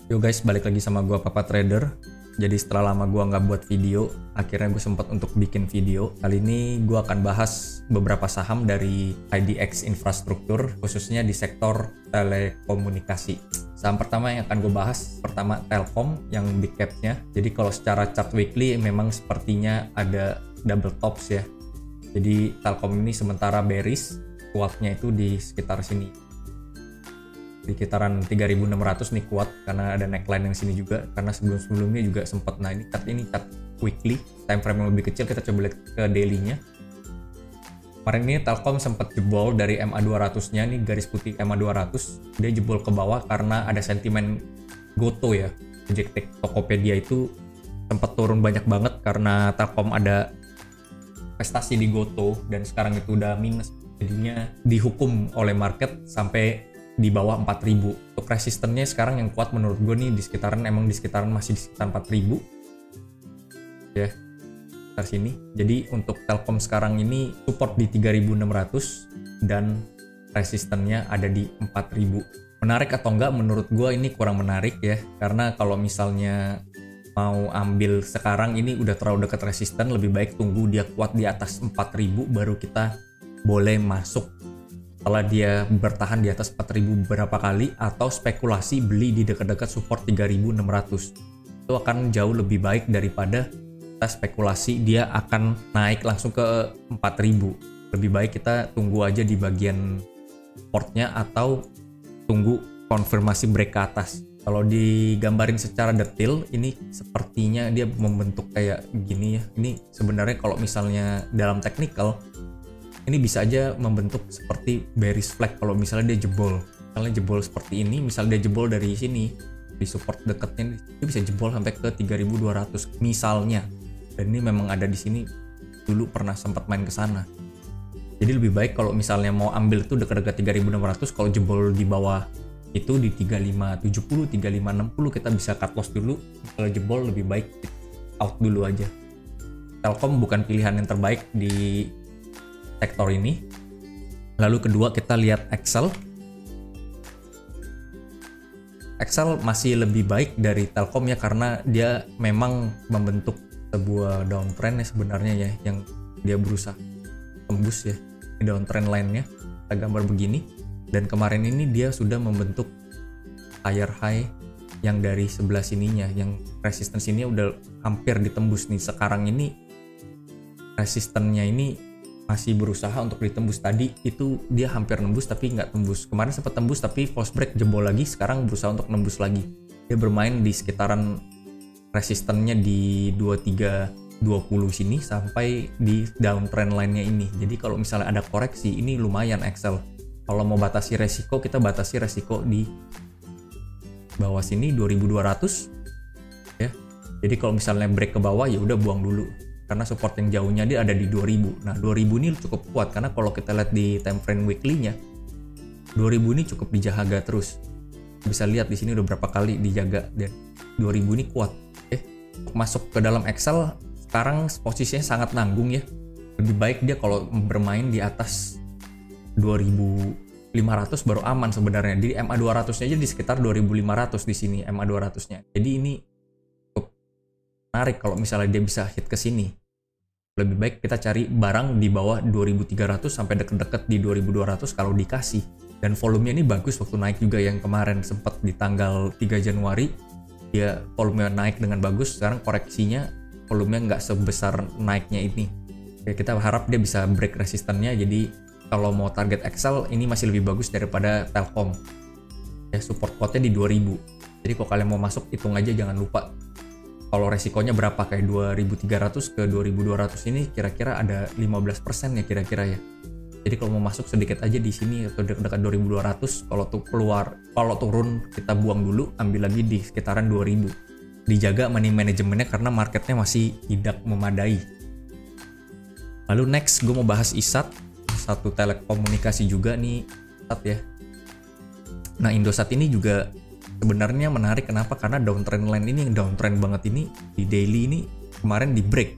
Yo guys, balik lagi sama gua Papa Trader. Jadi setelah lama gua nggak buat video, akhirnya gue sempat untuk bikin video. Kali ini gua akan bahas beberapa saham dari IDX Infrastruktur, khususnya di sektor telekomunikasi. Saham pertama yang akan gue bahas, pertama Telkom yang big cap-nya. Jadi kalau secara chart weekly memang sepertinya ada double tops ya. Jadi Telkom ini sementara bearish, kuatnya itu di sekitar sini. Di sekitaran 3600 nih kuat karena ada neckline yang sini juga, karena sebelum-sebelumnya juga sempat. Nah ini chart weekly, time frame yang lebih kecil. Kita coba lihat ke daily-nya. Kemarin ini Telkom sempat jebol dari MA 200-nya nih, garis putih MA 200. Dia jebol ke bawah karena ada sentimen Goto ya. Gojek Tokopedia itu sempat turun banyak banget karena Telkom ada investasi di Goto dan sekarang itu udah minus. Jadinya dihukum oleh market sampai di bawah 4000. Untuk resistennya sekarang yang kuat menurut gue nih di sekitaran masih di sekitar 4000 ya, sekitar sini. Jadi untuk Telkom sekarang ini support di 3600 dan resistennya ada di 4000. Menarik atau enggak? Menurut gue ini kurang menarik ya, karena kalau misalnya mau ambil sekarang ini udah terlalu dekat resisten. Lebih baik tunggu dia kuat di atas 4000 baru kita boleh masuk. Setelah dia bertahan di atas 4000 beberapa kali, atau spekulasi beli di dekat-dekat support 3600. Itu akan jauh lebih baik daripada kita spekulasi dia akan naik langsung ke 4000. Lebih baik kita tunggu aja di bagian supportnya atau tunggu konfirmasi break ke atas. Kalau digambarin secara detail, ini sepertinya dia membentuk kayak gini ya. Ini sebenarnya kalau misalnya dalam technical, ini bisa aja membentuk seperti bearish flag kalau misalnya dia jebol. Misalnya jebol seperti ini, misalnya dia jebol dari sini, di support dekatnya, dia bisa jebol sampai ke 3200 misalnya. Dan ini memang ada di sini, dulu pernah sempat main ke sana. Jadi lebih baik kalau misalnya mau ambil itu dekat-dekat 3600, kalau jebol di bawah itu di 3570, 3560 kita bisa cut loss dulu. Kalau jebol lebih baik out dulu aja. Telkom bukan pilihan yang terbaik di sektor ini. Lalu kedua kita lihat Excel. Excel masih lebih baik dari Telkom ya, karena dia memang membentuk sebuah downtrend ya sebenarnya ya, yang dia berusaha tembus ya di downtrend line-nya. Kita gambar begini, dan kemarin ini dia sudah membentuk higher high yang dari sebelah sininya, yang resistance ini udah hampir ditembus nih. Sekarang ini resistennya ini masih berusaha untuk ditembus. Tadi itu dia hampir nembus tapi nggak tembus. Kemarin sempat tembus tapi false break jebol lagi. Sekarang berusaha untuk nembus lagi. Dia bermain di sekitaran resistennya di 2320 sini sampai di downtrend line-nya ini. Jadi kalau misalnya ada koreksi, ini lumayan Excel. Kalau mau batasi resiko, kita batasi resiko di bawah sini 2200 ya. Jadi kalau misalnya break ke bawah ya udah buang dulu, karena support yang jauhnya dia ada di 2000. Nah 2000 ini cukup kuat, karena kalau kita lihat di time frame weekly-nya 2000 ini cukup dijaga terus. Bisa lihat di sini udah berapa kali dijaga, dan 2000 ini kuat. Untuk masuk ke dalam Excel sekarang posisinya sangat nanggung ya. Lebih baik dia kalau bermain di atas 2500 baru aman sebenarnya. Di MA 200-nya aja di sekitar 2500 di sini MA 200-nya. Jadi ini cukup menarik kalau misalnya dia bisa hit ke sini. Lebih baik kita cari barang di bawah 2300 sampai deket-deket di 2200 kalau dikasih. Dan volumenya ini bagus waktu naik juga, yang kemarin sempat di tanggal 3 Januari dia volumenya naik dengan bagus. Sekarang koreksinya volumenya nggak sebesar naiknya ini. Ya, kita harap dia bisa break resistennya. Jadi kalau mau target Excel ini masih lebih bagus daripada Telkom. Ya, support quote-nya di 2000. Jadi kalau kalian mau masuk, hitung aja, jangan lupa kalau resikonya berapa, kayak 2300 ke 2200 ini kira-kira ada 15% ya kira-kira ya. Jadi kalau mau masuk sedikit aja di sini atau dekat-dekat 2200, kalau tuh keluar, kalau turun kita buang dulu, ambil lagi di sekitaran 2000. Dijaga money manajemennya karena marketnya masih tidak memadai. Lalu next gue mau bahas ISAT, satu telekomunikasi juga nih, ISAT ya. Nah Indosat ini juga sebenarnya menarik. Kenapa? Karena downtrend line ini, yang downtrend banget ini di daily ini kemarin di break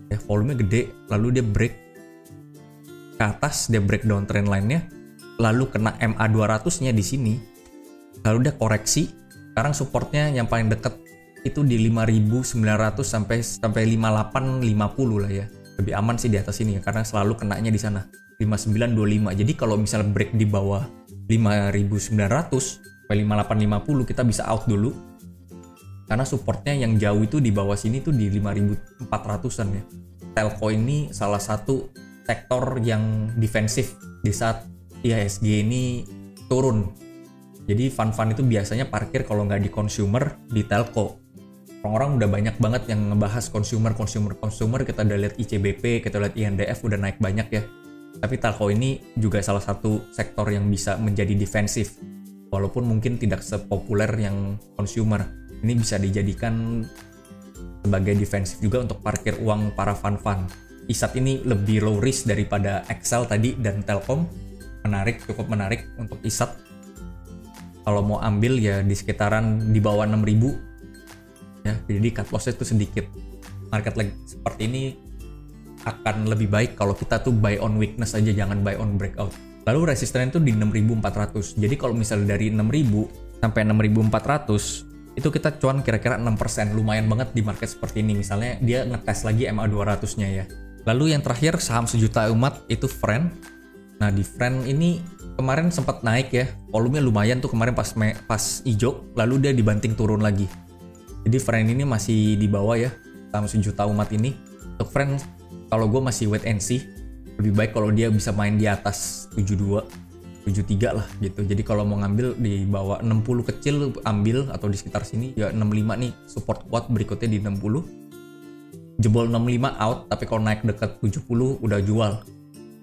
ya, volumenya gede, lalu dia break ke atas, dia break downtrend line-nya, lalu kena MA 200-nya di sini, lalu dia koreksi Sekarang supportnya yang paling deket itu di 5.900 sampai 5850 lah ya. Lebih aman sih di atas ini ya, karena selalu kenanya di sana 5925. Jadi kalau misal break di bawah 5.900 sampai 5850 kita bisa out dulu. Karena supportnya yang jauh itu di bawah sini tuh di 5.400-an ya. Telco ini salah satu sektor yang defensif di saat IHSG ini turun. Jadi fund-fund itu biasanya parkir kalau nggak di consumer, di telco. Orang-orang udah banyak banget yang ngebahas consumer. Kita udah lihat ICBP, kita lihat INDF udah naik banyak ya. Tapi telco ini juga salah satu sektor yang bisa menjadi defensif. Walaupun mungkin tidak sepopuler yang consumer. Ini bisa dijadikan sebagai defensif juga untuk parkir uang para fund-fund. ISAT ini lebih low risk daripada Excel tadi dan Telkom. Cukup menarik untuk ISAT. Kalau mau ambil ya di sekitaran di bawah 6.000 ya, jadi cut loss-nya itu sedikit. Market lagi seperti ini akan lebih baik kalau kita tuh buy on weakness aja, jangan buy on breakout. Lalu resistennya itu di 6.400. Jadi kalau misalnya dari 6.000 sampai 6.400 itu kita cuan kira-kira 6%, lumayan banget di market seperti ini. Misalnya dia ngetes lagi MA 200-nya ya. Lalu yang terakhir saham sejuta umat itu Friend. Nah di Friend ini kemarin sempat naik ya, volumenya lumayan tuh kemarin pas hijau, lalu dia dibanting turun lagi. Jadi Friend ini masih di bawah ya, saham sejuta umat ini. Untuk Friend kalau gue masih wait and see, lebih baik kalau dia bisa main di atas 72, 73 lah gitu. Jadi kalau mau ngambil di bawah 60 kecil ambil, atau di sekitar sini ya 65 nih support kuat, berikutnya di 60. Jebol 65 out, tapi kalau naik dekat 70 udah jual.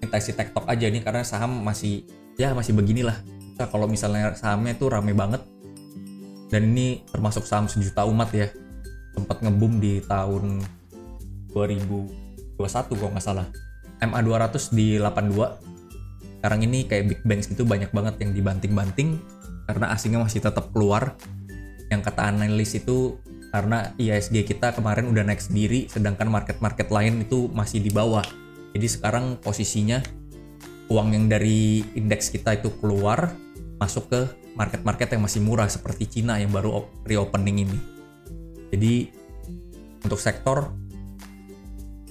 Kita isi TikTok aja nih karena saham masih beginilah. Nah, kalau misalnya sahamnya itu rame banget, dan ini termasuk saham sejuta umat ya, sempat ngebum di tahun 2021 kalau nggak salah. MA 200 di 82. Sekarang ini kayak big banks gitu banyak banget yang dibanting-banting karena asingnya masih tetap keluar. Yang kata analis itu karena IHSG kita kemarin udah naik sendiri, sedangkan market-market lain itu masih di bawah. Jadi sekarang posisinya uang yang dari indeks kita itu keluar, masuk ke market-market yang masih murah seperti Cina yang baru reopening ini. Jadi untuk sektor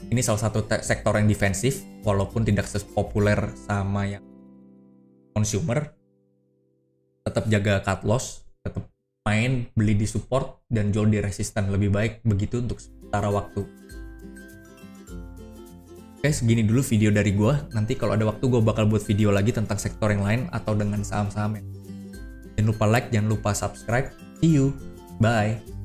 ini salah satu sektor yang defensif, walaupun tidak sepopuler sama yang consumer. Tetap jaga cut loss, tetap main beli di support dan jual di resisten, lebih baik begitu untuk sementara waktu. Oke, segini dulu video dari gue. Nanti kalau ada waktu gue bakal buat video lagi tentang sektor yang lain atau dengan saham-saham. Jangan lupa like, jangan lupa subscribe. See you, bye.